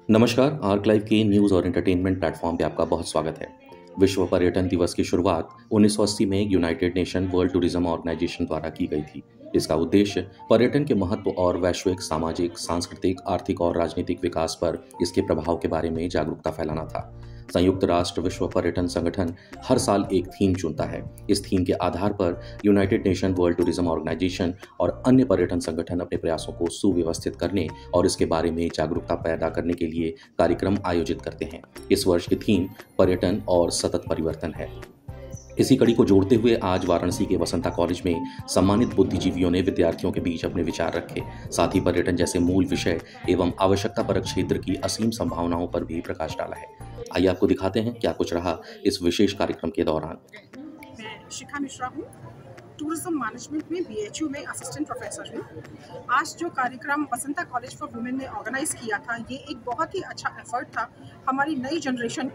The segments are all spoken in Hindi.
नमस्कार, आर्क लाइव के न्यूज़ और एंटरटेनमेंट प्लेटफॉर्म पे आपका बहुत स्वागत है। विश्व पर्यटन दिवस की शुरुआत 1980 में United Nation World Tourism Organisation द्वारा की गई थी। इसका उद्देश्य पर्यटन के महत्व और वैश्विक सामाजिक, सांस्कृतिक, आर्थिक और राजनीतिक विकास पर इसके प्रभाव के बारे में जागरूकता फैलाना था। संयुक्त राष्ट्र विश्व पर्यटन संगठन हर साल एक थीम चुनता है। इस थीम के आधार पर United Nation World Tourism Organisation और अन्य पर्यटन संगठन अपने प्रयासों को सुव्यवस्थित करने और इसके बारे में जागरूकता पैदा करने के लिए कार्यक्रम आयोजित करते हैं। इस वर्ष की थीम पर्यटन और सतत परिवर्तन है। इसी कड़ी को जोड़ते हुए आज वाराणसी के वसंता कॉलेज में सम्मानित बुद्धिजीवियों ने विद्यार्थियों के बीच अपने विचार रखे। साथ ही पर्यटन जैसे मूल विषय एवं आवश्यकता परक क्षेत्र की असीम संभावनाओं पर भी प्रकाश डाला है। आइए आपको दिखाते हैं क्या कुछ रहा इस विशेष कार्यक्रम के दौरान। मैं शिखा मिश्रा हूँ, टूरिज्म मैनेजमेंट में BHU में असिस्टेंट प्रोफेसर हूँ। आज जो कार्यक्रम वसंता कॉलेज फॉर वुमेन ने ऑर्गेनाइज किया था, ये एक बहुत ही अच्छा एफर्ट था हमारी नई जनरेशन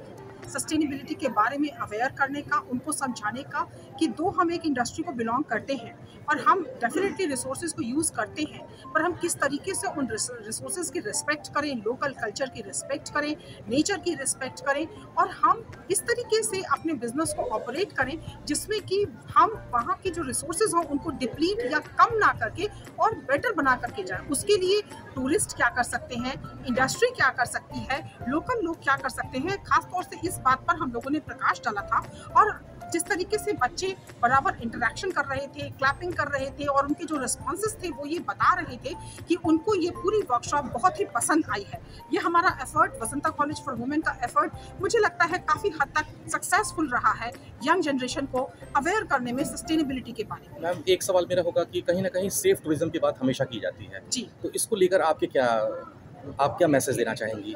सस्टेनेबिलिटी के बारे में अवेयर करने का, उनको समझाने का कि दो हम एक इंडस्ट्री को बिलोंग करते हैं और हम डेफिनेटली रिसोर्सेज को यूज़ करते हैं, पर हम किस तरीके से उन रिसोर्सेज की रिस्पेक्ट करें, लोकल कल्चर की रिस्पेक्ट करें, नेचर की रिस्पेक्ट करें और हम इस तरीके से अपने बिजनेस को ऑपरेट करें जिसमें कि हम वहाँ के जो रिसोर्सेज हों उनको डिप्लीट या कम ना करके और बेटर बना करके जाएं। उसके लिए टूरिस्ट क्या कर सकते हैं, इंडस्ट्री क्या कर सकती है, लोकल लोग क्या कर सकते हैं, खासतौर से इस बात पर हम लोगों ने प्रकाश डाला था। और जिस तरीके से बच्चे बराबर इंटरेक्शन कर रहे थे, क्लैपिंग कर रहे थे और उनके जो रिस्पॉन्सेस थे वो ये बता रहे थे कि उनको ये पूरी वर्कशॉप बहुत ही पसंद आई है। ये हमारा effort, Vasanta college for women का एफर्ट, मुझे लगता है काफ़ी हद तक सक्सेसफुल रहा है यंग जनरेशन को अवेयर करने में सस्टेनेबिलिटी के बारे में। मैम, एक सवाल मेरा होगा कि कहीं ना कहीं सेफ टूरिज्म की बात हमेशा की जाती है जी, तो इसको लेकर आप क्या मैसेज देना चाहेंगी?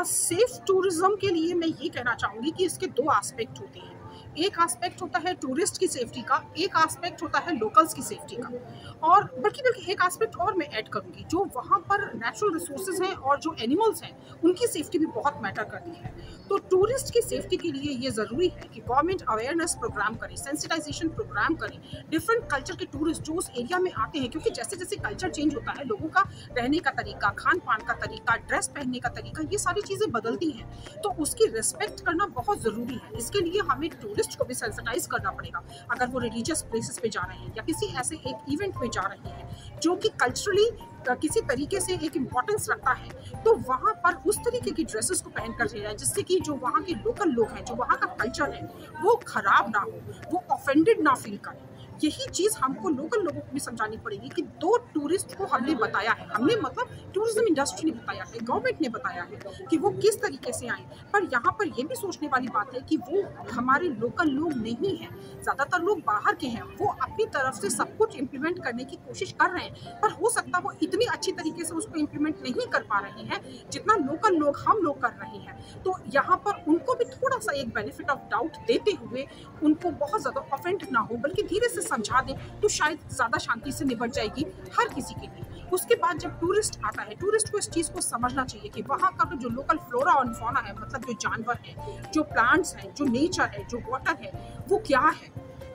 सेफ टूरिज्म के लिए मैं ये कहना चाहूँगी कि इसके दो एस्पेक्ट होते हैं। एक एस्पेक्ट होता है टूरिस्ट की सेफ्टी का, एक एस्पेक्ट होता है लोकल्स की सेफ्टी का। और बल्कि एक एस्पेक्ट और मैं ऐड करूँगी, जो वहाँ पर नेचुरल रिसोर्सेज हैं और जो एनिमल्स हैं उनकी सेफ्टी भी बहुत मैटर करती है। तो टूरिस्ट की सेफ्टी के लिए ये ज़रूरी है कि गवर्नमेंट अवेयरनेस प्रोग्राम करे, सेंसिटाइजेशन प्रोग्राम करे, डिफरेंट कल्चर के टूरिस्ट जो उस एरिया में आते हैं, क्योंकि जैसे जैसे कल्चर चेंज होता है, लोगों का रहने का तरीका, खान पान का तरीका, ड्रेस पहनने का तरीका, ये सारी चीज़ें बदलती हैं, तो उसकी रिस्पेक्ट करना बहुत ज़रूरी है। इसके लिए हमें टूरिस्ट को भी सेंसिटाइज करना पड़ेगा। अगर वो रिलीजियस प्लेसेस पे जा रहे हैं या किसी ऐसे एक इवेंट में जा रहे हैं जो कि कल्चरली किसी तरीके से एक इम्पोर्टेंस रखता है, तो वहाँ पर उस तरीके की ड्रेसेस को पहन कर जाए जिससे कि जो वहाँ के लोकल लोग हैं, जो वहाँ का कल्चर है, वो खराब ना हो, वो ऑफेंडेड ना फील करें। यही चीज़ हमको लोकल लोगों को भी समझानी पड़ेगी कि दो टूरिस्ट को हमने बताया है, हमने मतलब टूरिज्म इंडस्ट्री ने बताया है, गवर्नमेंट ने बताया है कि वो किस तरीके से आए, पर यहाँ पर ये भी सोचने वाली बात है कि वो हमारे लोकल लोग नहीं हैं, ज़्यादातर लोग बाहर के हैं। वो अपनी तरफ से सब कुछ इम्प्लीमेंट करने की कोशिश कर रहे हैं, पर हो सकता है वो इतनी अच्छी तरीके से उसको इम्प्लीमेंट नहीं कर पा रहे हैं जितना लोकल लोग, हम लोग कर रहे हैं। तो यहाँ पर उनको भी थोड़ा सा एक बेनिफिट ऑफ डाउट देते हुए उनको बहुत ज़्यादा ऑफेंड ना हो, बल्कि धीरे से समझा दें, तो शायद ज़्यादा शांति से निपट जाएगी हर किसी के लिए। उसके बाद जब टूरिस्ट आता है, टूरिस्ट को इस चीज़ को समझना चाहिए कि वहाँ का जो लोकल फ्लोरा और फौना है, मतलब जो जानवर हैं, जो प्लांट्स हैं, जो नेचर है, जो वाटर है, वो क्या है,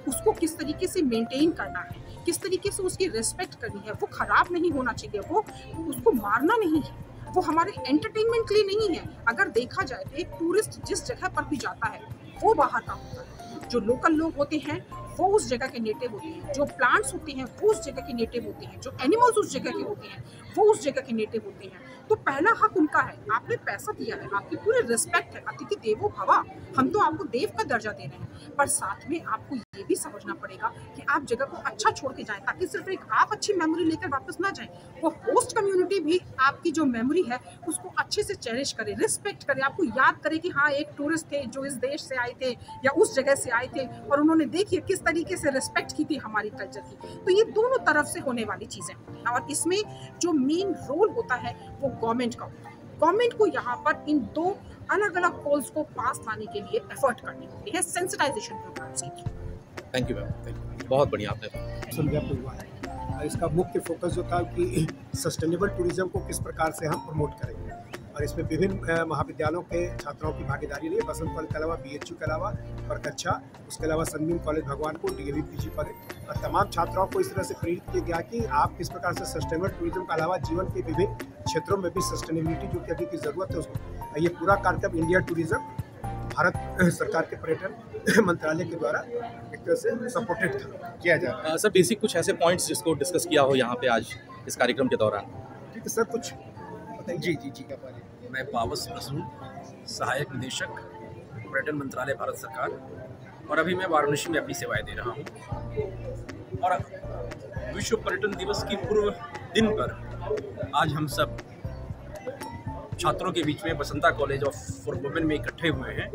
उसको किस तरीके से मेंटेन करना है, किस तरीके से उसकी रिस्पेक्ट करनी है। वो खराब नहीं होना चाहिए, वो उसको मारना नहीं है, वो हमारे एंटरटेनमेंट के लिए नहीं है। अगर देखा जाए तो एक टूरिस्ट जिस जगह पर भी जाता है वो बाहर का होता है, जो लोकल लोग होते हैं वो उस जगह के नेटिव होते हैं, जो प्लांट्स होते हैं वो उस जगह के नेटिव होते हैं, जो एनिमल्स उस जगह के होते हैं वो उस जगह के नेटिव होते हैं। तो पहला हक उनका है, आपने पैसा दिया है, आपकी पूरी रिस्पेक्ट है, अतिथि देवो भव, हम तो आपको देव का दर्जा दे रहे हैं, पर साथ में आपको ये भी समझना पड़ेगा कि आप जगह को अच्छा छोड़ के जाएं, ताकि सिर्फ एक आप अच्छी मेमोरी लेकर वापस ना जाएं, वो होस्ट कम्युनिटी भी आपकी जो मेमोरी है उसको अच्छे से चेरिश करे, रिस्पेक्ट करे, आपको याद करे कि हाँ एक टूरिस्ट थे जो इस देश से आए थे या उस जगह से आए थे और उन्होंने देखिए किस तरीके से रिस्पेक्ट की थी हमारी कल्चर की। तो ये दोनों तरफ से होने वाली चीज़ें, और इसमें जो मेन रोल होता है वो गवर्नमेंट का होता है। गवर्नमेंट को यहाँ पर इन दो अलग अलग पोल्स को पास लाने के लिए एफर्ट करने होते हैं सेंसिटाइजेशन प्रोग्राम से। Thank you ma'am, thank you, बहुत बढ़िया आपने हुआ है। इसका मुख्य फोकस जो था कि सस्टेनेबल टूरिज्म को किस प्रकार से हम प्रमोट करेंगे। और इसमें विभिन्न महाविद्यालयों के छात्राओं की भागीदारी रही है। बसंत कॉलेज के अलावा BHU के अलावा परकच्छा, उसके अलावा Sunbeam college Bhagwanpur, DAV PG college और तमाम छात्राओं को इस तरह से प्रेरित किया गया कि आप किस प्रकार से सस्टेनेबल टूरिज्म के अलावा जीवन के विभिन्न क्षेत्रों में भी सस्टेनेबिलिटी जो कि अभी की ज़रूरत है उसको, ये पूरा कार्यक्रम इंडिया टूरिज्म भारत सरकार के पर्यटन मंत्रालय के द्वारा एक तरह से सपोर्टेड था किया जा रहा है। सर बेसिक कुछ ऐसे पॉइंट्स जिसको डिस्कस किया हो यहाँ पे आज इस कार्यक्रम के दौरान? ठीक है सर, कुछ बताइए। जी मैं पावस प्रसून, सहायक निदेशक पर्यटन मंत्रालय भारत सरकार, और अभी मैं वाराणसी में अपनी सेवाएं दे रहा हूँ। और विश्व पर्यटन दिवस की पूर्व दिन पर आज हम सब छात्रों के बीच में Basanta college of for women में इकट्ठे हुए हैं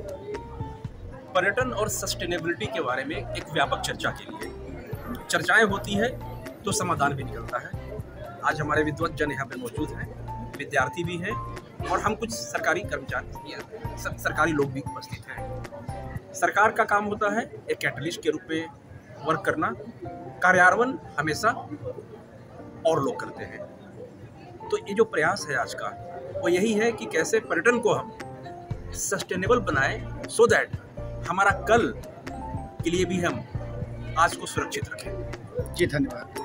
पर्यटन और सस्टेनेबिलिटी के बारे में एक व्यापक चर्चा के लिए। चर्चाएं होती है तो समाधान भी निकलता है। आज हमारे विद्वत जन यहाँ पे मौजूद हैं, विद्यार्थी भी हैं और हम कुछ सरकारी कर्मचारी या सरकारी लोग भी उपस्थित हैं। सरकार का काम होता है एक कैटलिस्ट के रूप में वर्क करना, कार्यान्वयन हमेशा और लोग करते हैं। तो ये जो प्रयास है आज का वो यही है कि कैसे पर्यटन को हम सस्टेनेबल बनाएं सो दैट हमारा कल के लिए भी हम आज को सुरक्षित रखें। जी धन्यवाद।